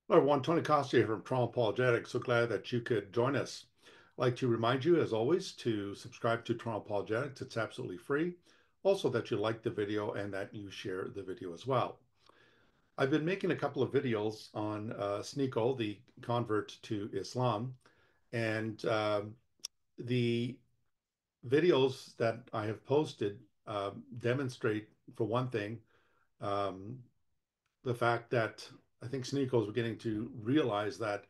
Hello, everyone. Tony Costa here from Toronto Apologetics. So glad that you could join us. I'd like to remind you, as always, to subscribe to Toronto Apologetics. It's absolutely free. Also, that you like the video and that you share the video as well. I've been making a couple of videos on Sneako, the convert to Islam, and the videos that I have posted demonstrate, for one thing, um, the fact that I think Sneako is beginning to realize that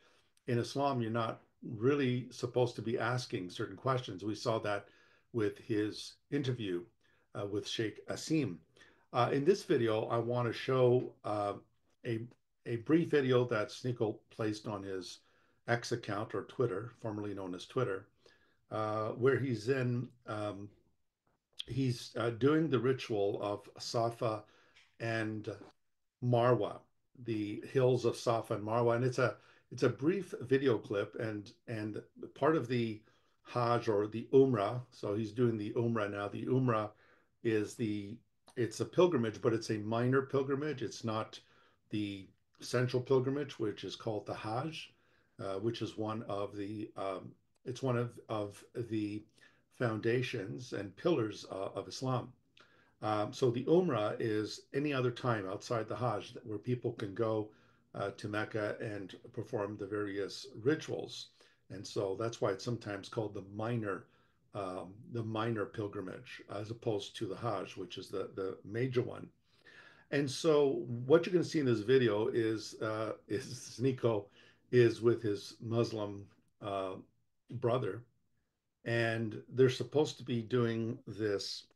in Islam, you're not really supposed to be asking certain questions. We saw that with his interview with Sheikh Asim. In this video, I want to show a, a brief video that Sneako placed on his X account or Twitter, formerly known as Twitter, where he's doing the ritual of Safa and Marwa, the hills of Safa and Marwa, and it's a brief video clip, and part of the Hajj or the Umrah. So he's doing the Umrah now. The Umrah is the it's a pilgrimage, but it's a minor pilgrimage. It's not the central pilgrimage, which is called the Hajj, which is one of the it's one of the foundations and pillars of Islam. So the Umrah is any other time outside the Hajj where people can go to Mecca and perform the various rituals, and so that's why it's sometimes called the minor pilgrimage, as opposed to the Hajj, which is the major one. And so what you're going to see in this video is Nico is with his Muslim uh, brother, and they're supposed to be doing this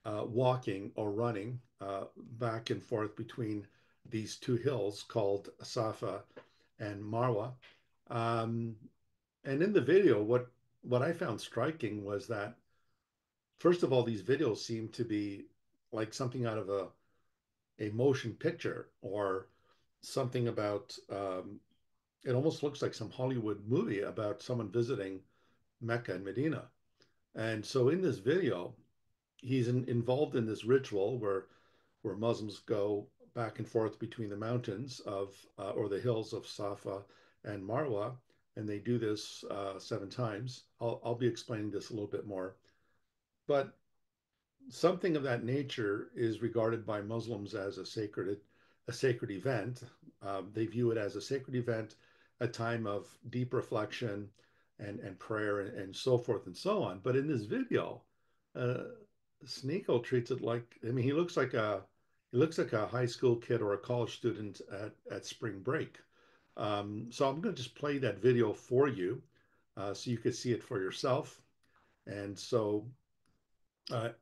walking or running back and forth between these two hills called Safa and Marwa. Um, and in the video, what I found striking was that first of all, these videos seem to be like something out of a motion picture or something about. It almost looks like some Hollywood movie about someone visiting Mecca and Medina. And so in this video, involved in this ritual where Muslims go back and forth between the mountains of or the hills of Safa and Marwa, and they do this 7 times. I'll be explaining this a little bit more, but something of that nature is regarded by Muslims as a sacred event. They view it as a sacred event, a time of deep reflection and prayer and so forth and so on. But in this video, uh, Sneako treats it like, I mean, he looks like a high school kid or a college student at spring break. So I'm going to just play that video for you so you could see it for yourself. And so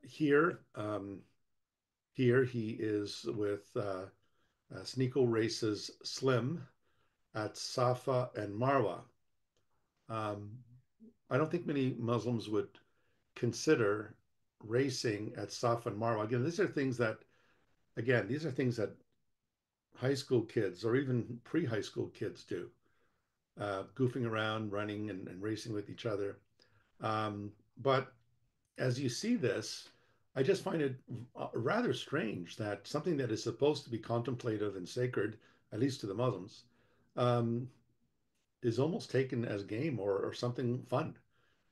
here he is with Sneako races Slim at Safa and Marwa. Um, I don't think many Muslims would consider racing at Safa and Marwa. These are things that high school kids or even pre-high school kids do, goofing around, running and racing with each other. But as you see this, I just find it rather strange that something that is supposed to be contemplative and sacred, at least to the Muslims, um, is almost taken as game or something fun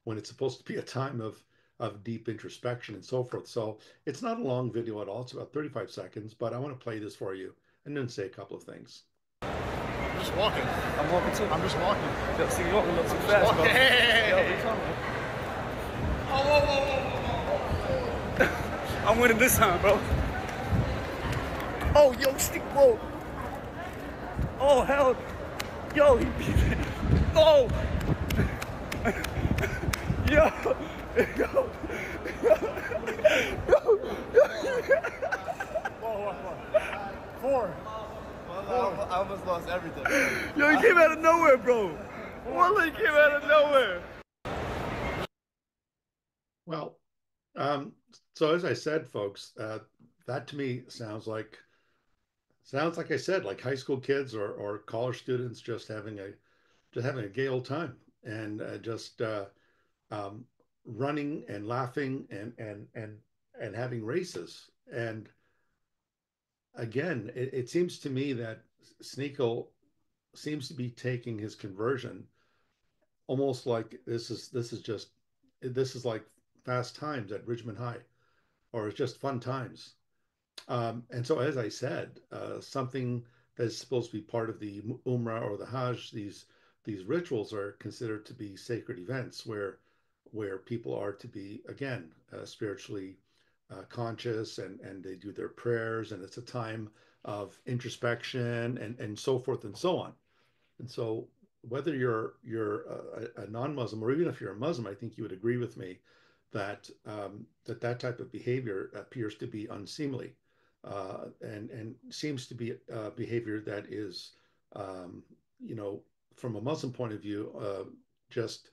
when it's supposed to be a time of deep introspection and so forth. So it's not a long video at all. It's about 35 seconds, but I want to play this for you and then say a couple of things. I'm just walking. I'm walking too. I'm just walking. Yo, see, you're walking a little too Just fast, walking. bro. Hey. Yo, where you coming? Oh, whoa, whoa, whoa, whoa. I'm winning this time, bro. Oh, yo, stick, whoa. Oh, hell. Yo, he beat it. Oh. Yo. Yo. Whoa, whoa, whoa. 4. I almost lost everything. Yo, he came out of nowhere, bro. Wallah, he came out of nowhere. Well, so as I said, folks, that to me sounds like I said, like high school kids or college students just having a gay old time and just um, running and laughing and having races. And again, it seems to me that Sneakle seems to be taking his conversion almost like this is like fast times at Richmond High, or it's just fun times. And so, as I said, something that's supposed to be part of the Umrah or the Hajj, these rituals are considered to be sacred events where people are to be again spiritually conscious, and they do their prayers, and it's a time of introspection and so forth and so on. And so, whether you're a non-Muslim or even if you're a Muslim, I think you would agree with me that that type of behavior appears to be unseemly, and seems to be behavior that is, um, you know, from a Muslim point of view, just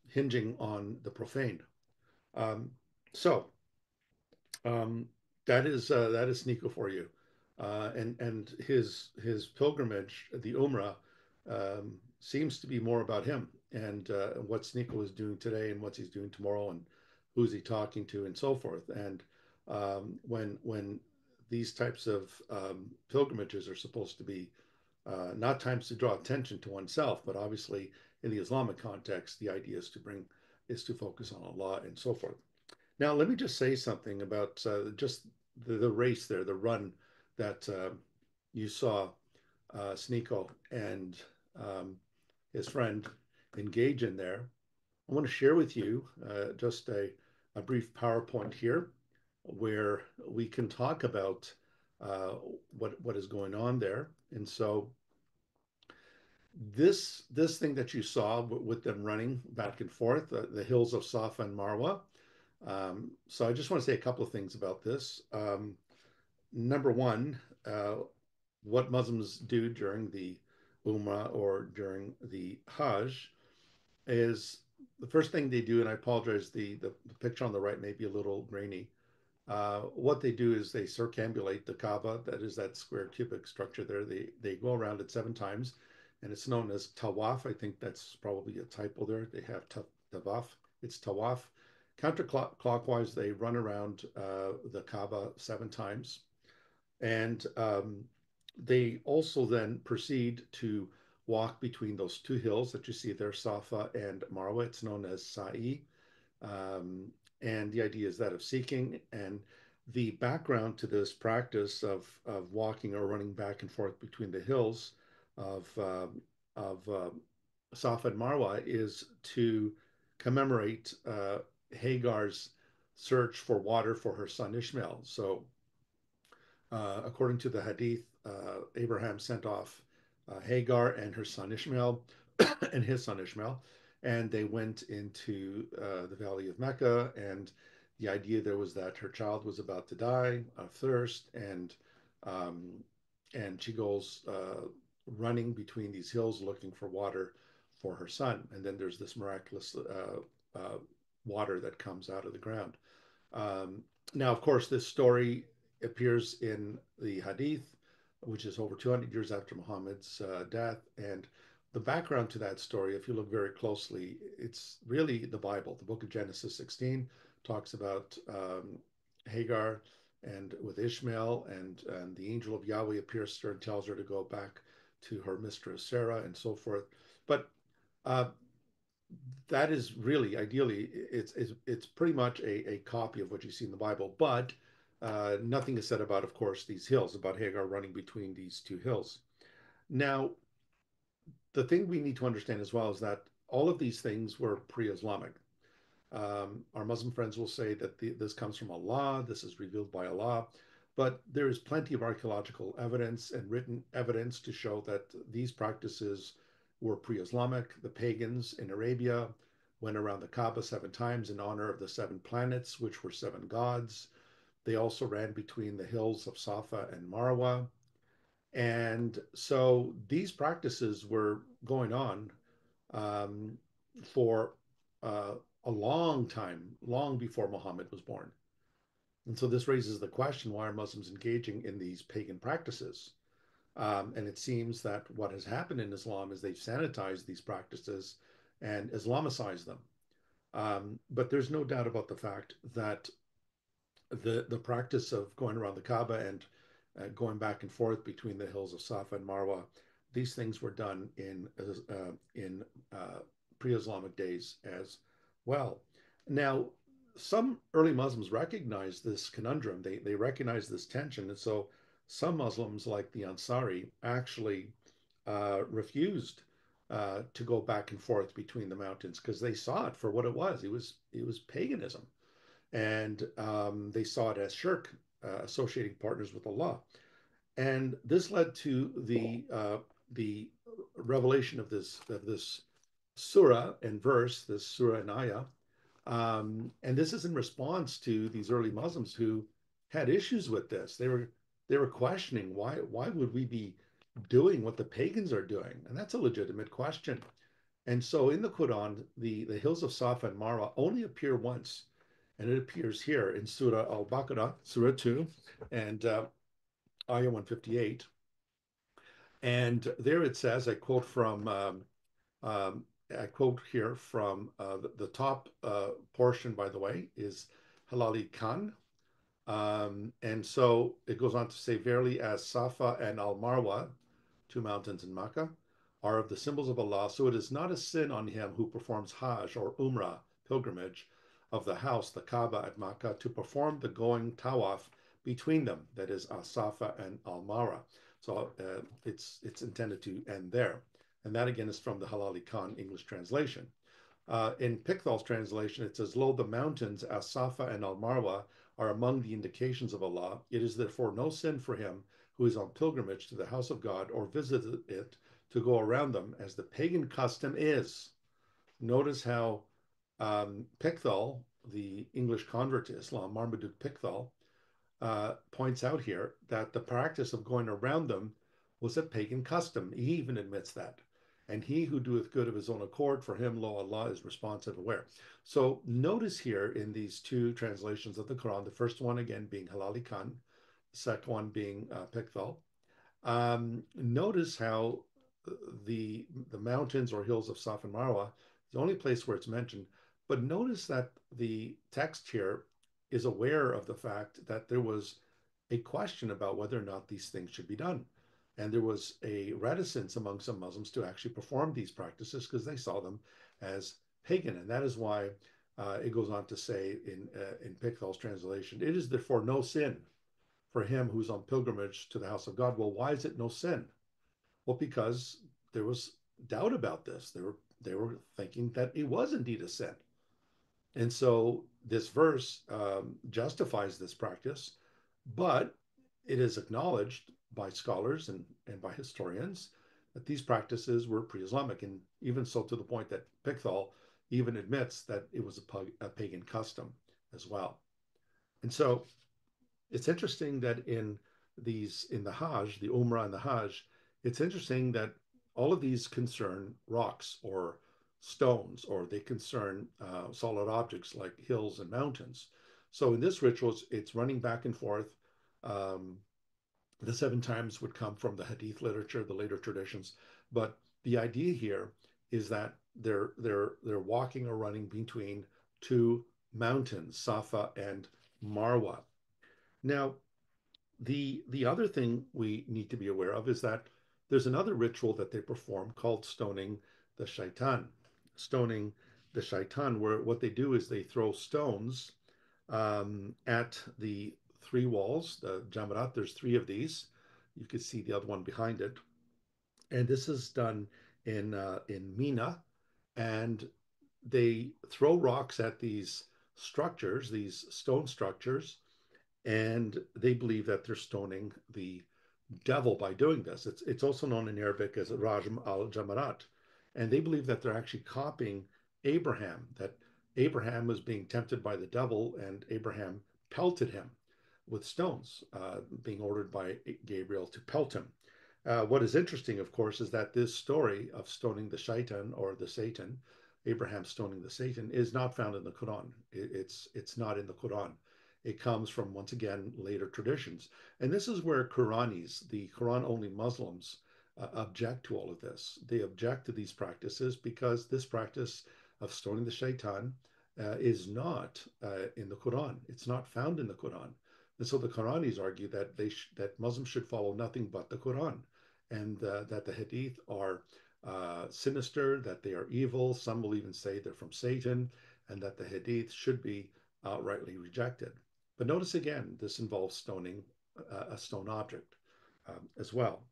hinging on the profane. Um, so um, that is Sneako for you, and his pilgrimage, the Umrah, seems to be more about him and what Sneako is doing today and what he's doing tomorrow and who's he talking to and so forth. And when these types of pilgrimages are supposed to be not times to draw attention to oneself, but obviously in the Islamic context, the idea is to focus on Allah and so forth. Now, let me just say something about just the race there, the run that you saw Sneako and um, his friend engage in there. I want to share with you just a brief PowerPoint here where we can talk about uh, what is going on there. And so this thing that you saw with them running back and forth, the hills of Safa and Marwa. So I just want to say a couple of things about this. Number one, what Muslims do during the Umrah or during the Hajj is the first thing they do, and I apologize, the picture on the right may be a little grainy. What they do is they circumambulate the Kaaba, that is that square cubic structure there. They go around it 7 times, and it's known as tawaf. I think that's probably a typo there. They have tawaf. It's tawaf. Counterclockwise, they run around the Kaaba 7 times, and they also then proceed to walk between those two hills that you see there, Safa and Marwa. It's known as Sa'i. Um, and the idea is that of seeking. And the background to this practice of walking or running back and forth between the hills of Safa and Marwa is to commemorate Hagar's search for water for her son Ishmael. So according to the Hadith, Abraham sent off Hagar and her son Ishmael and his son Ishmael, and they went into the valley of Mecca. And the idea there was that her child was about to die of thirst, um, and she goes running between these hills looking for water for her son. And then there's this miraculous water that comes out of the ground. Um, Now, of course, this story appears in the Hadith, which is over 200 years after Muhammad's death. And the background to that story, if you look very closely, it's really the Bible. The book of Genesis 16 talks about Hagar and with Ishmael, and the angel of Yahweh appears to her and tells her to go back to her mistress Sarah and so forth. But uh, that is really ideally it's pretty much a copy of what you see in the Bible, but nothing is said about, of course, these hills, about Hagar running between these two hills. Now, the thing we need to understand as well is that all of these things were pre-Islamic. Our Muslim friends will say that this comes from Allah, this is revealed by Allah, but there is plenty of archaeological evidence and written evidence to show that these practices were pre Islamic. The pagans in Arabia went around the Kaaba 7 times in honor of the 7 planets, which were 7 gods. They also ran between the hills of Safa and Marwa. And so these practices were going on um, for uh, a long time, long before Muhammad was born. And so this raises the question, why are Muslims engaging in these pagan practices? And it seems that what has happened in Islam is they've sanitized these practices and Islamicized them. But there's no doubt about the fact that the practice of going around the Kaaba and going back and forth between the hills of Safa and Marwa, these things were done in pre-Islamic days as well. Now, some early Muslims recognized this conundrum. They recognized this tension, and so some Muslims, like the Ansari, actually refused to go back and forth between the mountains because they saw it for what it was. It was paganism, and they saw it as shirk, associating partners with Allah. And this led to the revelation of this surah and verse, this surah and ayah. And this is in response to these early Muslims who had issues with this. They were questioning why would we be doing what the pagans are doing? And that's a legitimate question. And so in the Quran, the hills of Safa and Marwa only appear once, and it appears here in Surah Al-Baqarah, Surah 2, and Ayah 158. And there it says, I quote here from the top portion, by the way, is Halali Khan. And so it goes on to say, verily, as Safa and Al Marwa, two mountains in Mecca, are of the symbols of Allah, so it is not a sin on him who performs Hajj or Umrah, pilgrimage, of the house, the Kaaba at Makkah, to perform the going tawaf between them, that is Safa and Al Marwa. So it's intended to end there. And that again is from the Halali Khan English translation. In Pickthall's translation, it says, lo, the mountains, as Safa and Al Marwa, are among the indications of Allah. It is therefore no sin for him who is on pilgrimage to the house of God or visits it to go around them, as the pagan custom is. Notice how Pickthall, the English convert to Islam, Marmaduke Pickthall, points out here that the practice of going around them was a pagan custom. He even admits that. And he who doeth good of his own accord, for him, lo, Allah is responsive, aware. So notice here in these two translations of the Quran, the first one again being Halali Khan, the second one being Pickthall. Notice how the mountains or hills of Saf and Marwa is the only place where it's mentioned. But notice that the text here is aware of the fact that there was a question about whether or not these things should be done. And there was a reticence among some Muslims to actually perform these practices because they saw them as pagan. And that is why it goes on to say in Pickthall's translation, it is therefore no sin for him who's on pilgrimage to the house of God. Well, why is it no sin? Well, because there was doubt about this. They were thinking that it was indeed a sin. And so this verse justifies this practice, but it is acknowledged by scholars and by historians that these practices were pre-Islamic, and even so to the point that Pickthall even admits that it was a pagan custom as well. And so it's interesting that in the Hajj, the Umrah and the Hajj, it's interesting that all of these concern rocks or stones, or they concern solid objects like hills and mountains. So in this ritual, it's running back and forth. Um, the seven times would come from the Hadith literature, the later traditions, but the idea here is that they're walking or running between two mountains, Safa and Marwa. Now, the other thing we need to be aware of is that there's another ritual that they perform called stoning the shaitan. Stoning the shaitan, where what they do is they throw stones at the three walls, the jamarat. There's three of these. You can see the other one behind it, and this is done in Mina, and they throw rocks at these structures, these stone structures, and they believe that they're stoning the devil by doing this. It's also known in Arabic as Rajm al Jamarat, and they believe that they're actually copying Abraham. That Abraham was being tempted by the devil, and Abraham pelted him with stones, being ordered by Gabriel to pelt him. What is interesting, of course, is that this story of stoning the shaitan or the Satan, Abraham stoning the Satan, is not found in the Quran. It's not in the Quran. It comes from, once again, later traditions. And this is where Quranis, the Quran only Muslims, object to all of this. They object to these practices because this practice of stoning the shaitan is not in the Quran. It's not found in the Quran. And so the Quranis argue that that Muslims should follow nothing but the Quran. and that the Hadith are sinister, that they are evil. Some will even say they're from Satan, and that the Hadith should be outrightly rejected. But notice again, this involves stoning a stone object as well.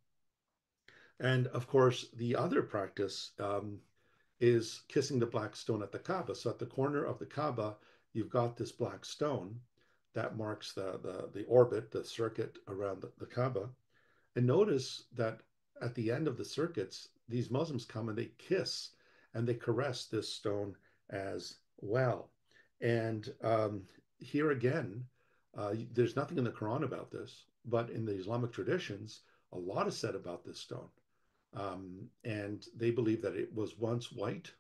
And of course, the other practice is kissing the black stone at the Kaaba. So at the corner of the Kaaba, you've got this black stone that marks the orbit, the circuit around the Kaaba. And notice that at the end of the circuits, these Muslims come and they kiss and they caress this stone as well. And here again, there's nothing in the Quran about this, but in the Islamic traditions, a lot is said about this stone. And they believe that it was once white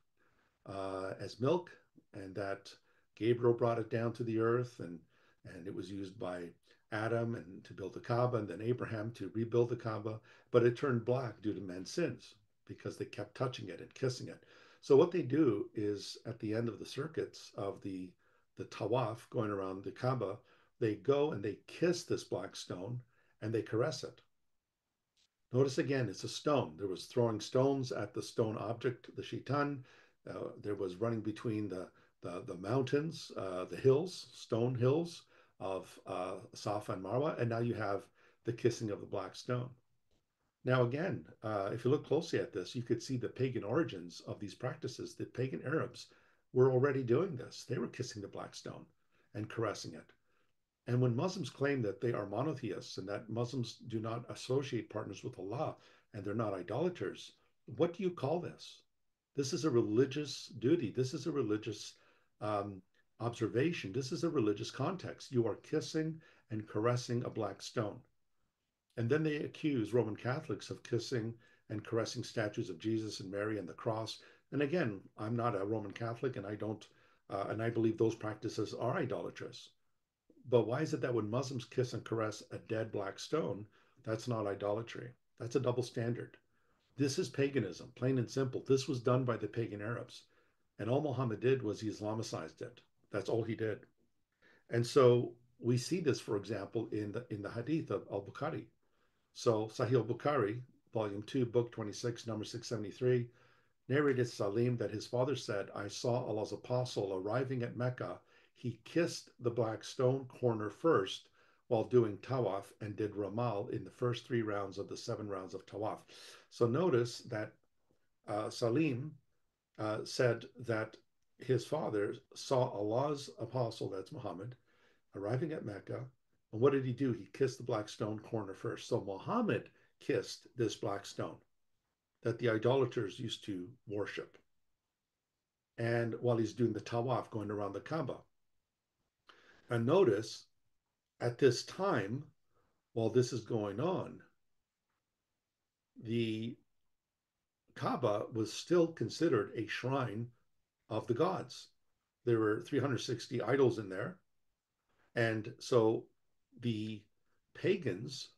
as milk, and that Gabriel brought it down to the earth, and it was used by Adam and to build the Kaaba, and then Abraham to rebuild the Kaaba. But it turned black due to men's sins because they kept touching it and kissing it. So what they do is at the end of the circuits of the tawaf going around the Kaaba, they go and they kiss this black stone and they caress it. Notice again, it's a stone. There was throwing stones at the stone object, the shaitan. There was running between the mountains, the hills, stone hills of Safa and Marwa, and now you have the kissing of the black stone. Now, again, if you look closely at this, you could see the pagan origins of these practices. The pagan Arabs were already doing this. They were kissing the black stone and caressing it. And when Muslims claim that they are monotheists and that Muslims do not associate partners with Allah and they're not idolaters, what do you call this? This is a religious duty. This is a religious um, observation. This is a religious context. You are kissing and caressing a black stone. And then they accuse Roman Catholics of kissing and caressing statues of Jesus and Mary and the cross. And again, I'm not a Roman Catholic and I don't, and I believe those practices are idolatrous. But why is it that when Muslims kiss and caress a dead black stone, that's not idolatry? That's a double standard. This is paganism, plain and simple. This was done by the pagan Arabs. And all Muhammad did was he Islamicized it. That's all he did. And so we see this, for example, in the hadith of al-Bukhari. So Sahih al-Bukhari, volume 2, book 26, number 673, narrated Salim that his father said, I saw Allah's apostle arriving at Mecca. He kissed the black stone corner first while doing tawaf and did ramal in the first 3 rounds of the 7 rounds of tawaf. So notice that Salim said that his father saw Allah's apostle, that's Muhammad, arriving at Mecca. And what did he do? He kissed the black stone corner first. So Muhammad kissed this black stone that the idolaters used to worship. And while he's doing the tawaf, going around the Kaaba. And notice at this time, while this is going on, the Kaaba was still considered a shrine of the gods. There were 360 idols in there. And so the pagans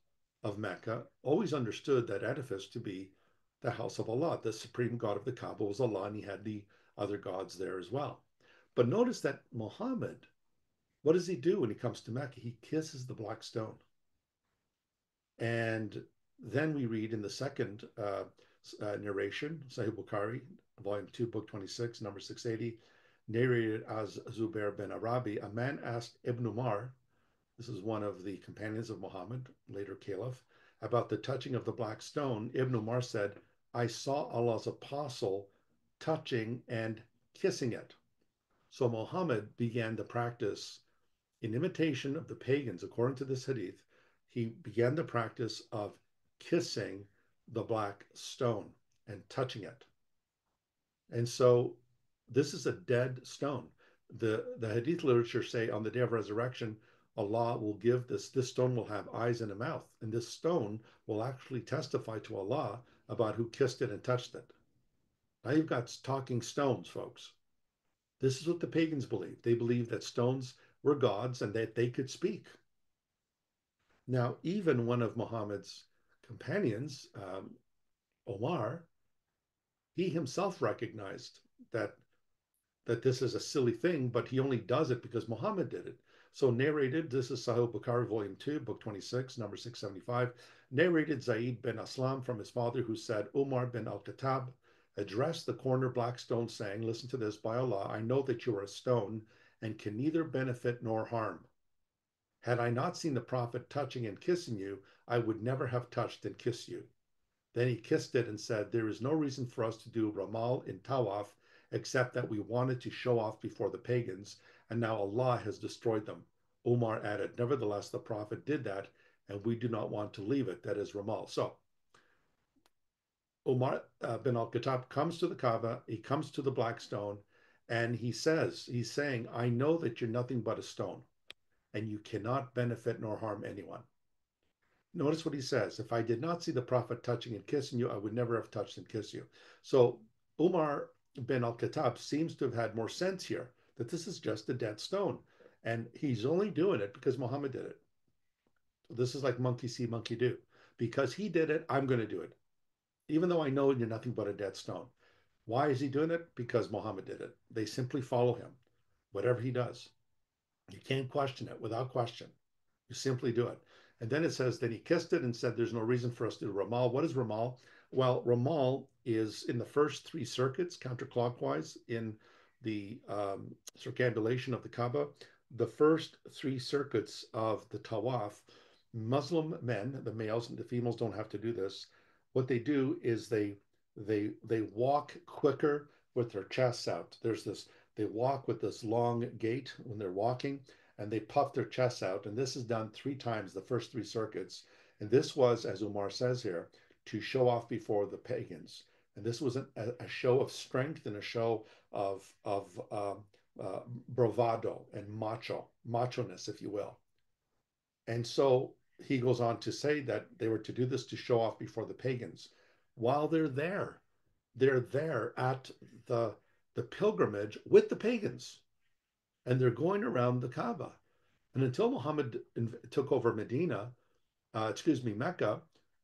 of Mecca always understood that edifice to be the house of Allah. The supreme god of the Kaaba was Allah, and he had the other gods there as well. But notice that Muhammad, what does he do when he comes to Mecca? He kisses the black stone. And then we read in the second narration, Sahih Bukhari, volume 2, book 26, number 680, narrated as Zubair bin Arabi, a man asked Ibn Umar, this is one of the companions of Muhammad, later caliph, about the touching of the black stone. Ibn Umar said, I saw Allah's apostle touching and kissing it. So Muhammad began the practice in imitation of the pagans, according to this hadith. He began the practice of kissing the black stone and touching it. And so this is a dead stone. The hadith literature say on the day of resurrection, Allah will give this stone will have eyes and a mouth, and this stone will actually testify to Allah about who kissed it and touched it. Now you've got talking stones, folks. This is what the pagans believe. They believe that stones were gods and that they could speak. Now, even one of Muhammad's companions, Omar, he himself recognized that this is a silly thing, but he only does it because Muhammad did it. So narrated, this is Sahih Bukhari, Volume 2, Book 26, number 675. Narrated Zaid bin Aslam from his father, who said, Umar bin al-Khattab addressed the corner black stone, saying, listen to this, by Allah, I know that you are a stone and can neither benefit nor harm. Had I not seen the Prophet touching and kissing you, I would never have touched and kissed you. Then he kissed it and said, there is no reason for us to do Ramal in Tawaf, except that we wanted to show off before the pagans, and now Allah has destroyed them. Umar added, nevertheless, the Prophet did that, and we do not want to leave it. That is Ramal. So Umar bin al-Khattab comes to the Kaaba, he comes to the black stone, and he's saying, I know that you're nothing but a stone, and you cannot benefit nor harm anyone. Notice what he says. If I did not see the Prophet touching and kissing you, I would never have touched and kissed you. So Umar bin al-Khattab seems to have had more sense here, that this is just a dead stone. And he's only doing it because Muhammad did it. So this is like monkey see, monkey do. Because he did it, I'm going to do it. Even though I know you're nothing but a dead stone. Why is he doing it? Because Muhammad did it. They simply follow him, whatever he does. You can't question it without question. You simply do it. And then it says that he kissed it and said, there's no reason for us to do Ramal. What is Ramal? Well, Ramal is in the first three circuits, counterclockwise, in the circambulation of the Kaaba. The first three circuits of the Tawaf, Muslim men, the males and the females don't have to do this. What they do is they walk quicker with their chests out. They walk with this long gait when they're walking, and they puff their chests out. And this is done three times, the first three circuits. And this was, as Umar says here, to show off before the pagans. And this was a show of strength and a show of bravado and macho-ness, if you will. And so he goes on to say that they were to do this to show off before the pagans. While they're there at the pilgrimage with the pagans, and they're going around the Kaaba. And until Muhammad took over Mecca,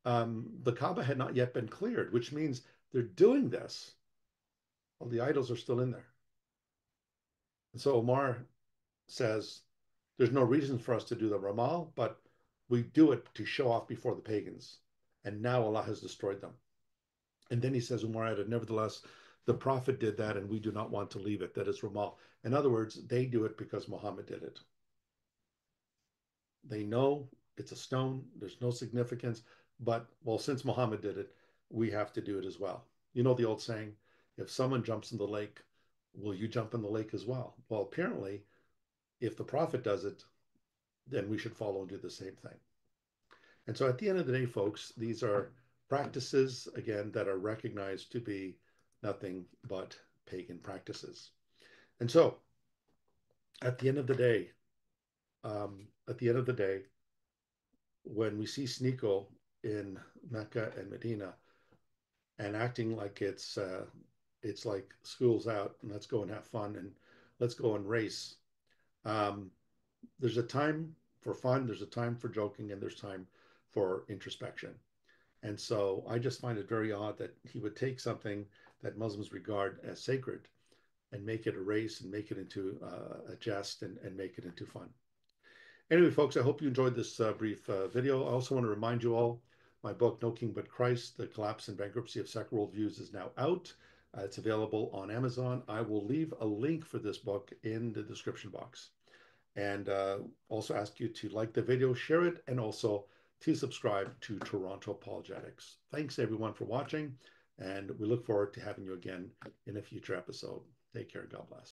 the Kaaba had not yet been cleared, which means they're doing this while the idols are still in there. And so Omar says, there's no reason for us to do the Ramal, but we do it to show off before the pagans. And now Allah has destroyed them. And then he says, Umar added, nevertheless, the Prophet did that, and we do not want to leave it. That is Ramal. In other words, they do it because Muhammad did it. They know it's a stone, there's no significance, but, well, since Muhammad did it, we have to do it as well. You know the old saying, if someone jumps in the lake, will you jump in the lake as well? Well, apparently, if the Prophet does it, then we should follow and do the same thing. And so at the end of the day, folks, these are practices, again, that are recognized to be nothing but pagan practices. And so at the end of the day, at the end of the day, when we see Sneako in Mecca and Medina and acting like it's like school's out and let's go and have fun and let's go and race. There's a time for fun, there's a time for joking, and there's time for introspection. And so I just find it very odd that he would take something that Muslims regard as sacred and make it a race and make it into a jest and make it into fun. Anyway, folks, I hope you enjoyed this brief video. I also want to remind you all, my book, No King But Christ, The Collapse and Bankruptcy of Secular Worldviews is now out. It's available on Amazon. I will leave a link for this book in the description box. And also ask you to like the video, share it, and also to subscribe to Toronto Apologetics. Thanks, everyone, for watching, and we look forward to having you again in a future episode. Take care. God bless.